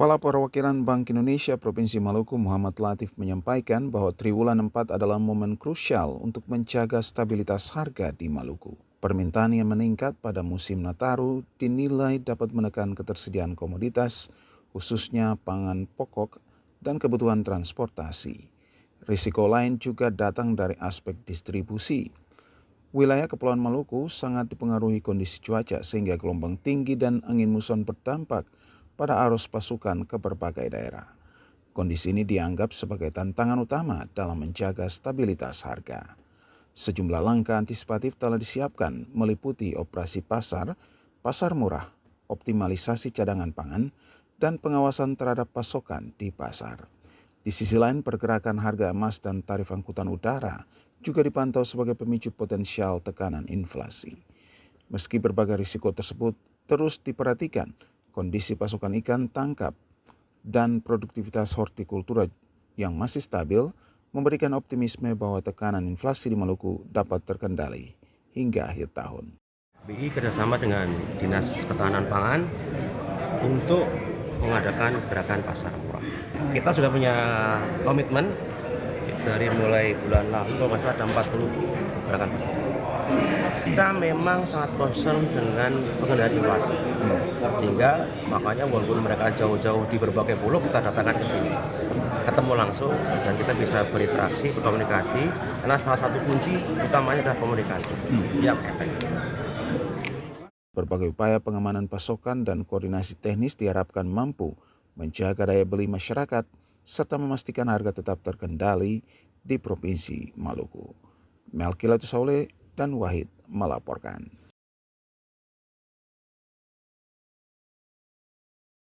Kepala Perwakilan Bank Indonesia Provinsi Maluku Muhammad Latif menyampaikan bahwa triwulan 4 adalah momen krusial untuk menjaga stabilitas harga di Maluku. Permintaan yang meningkat pada musim Nataru dinilai dapat menekan ketersediaan komoditas, khususnya pangan pokok dan kebutuhan transportasi. Risiko lain juga datang dari aspek distribusi. Wilayah Kepulauan Maluku sangat dipengaruhi kondisi cuaca sehingga gelombang tinggi dan angin muson berdampak pada arus pasukan ke berbagai daerah. Kondisi ini dianggap sebagai tantangan utama dalam menjaga stabilitas harga. Sejumlah langkah antisipatif telah disiapkan meliputi operasi pasar, pasar murah, optimalisasi cadangan pangan, dan pengawasan terhadap pasokan di pasar. Di sisi lain, pergerakan harga emas dan tarif angkutan udara juga dipantau sebagai pemicu potensial tekanan inflasi. Meski berbagai risiko tersebut terus diperhatikan, kondisi pasokan ikan tangkap dan produktivitas hortikultura yang masih stabil memberikan optimisme bahwa tekanan inflasi di Maluku dapat terkendali hingga akhir tahun. BI kerjasama dengan Dinas Ketahanan Pangan untuk mengadakan gerakan pasar murah. Kita sudah punya komitmen dari mulai bulan lalu, kalau nggak salah ada 40 gerakan pasar. Kita memang sangat concern dengan pengendalian inflasi, sehingga makanya walaupun mereka jauh-jauh di berbagai pulau, kita datangkan ke sini, ketemu langsung dan kita bisa berinteraksi, berkomunikasi, karena salah satu kunci utamanya adalah komunikasi yang efektif. Berbagai upaya pengamanan pasokan dan koordinasi teknis diharapkan mampu menjaga daya beli masyarakat serta memastikan harga tetap terkendali di Provinsi Maluku. Melki Latus Saule dan Wahid melaporkan.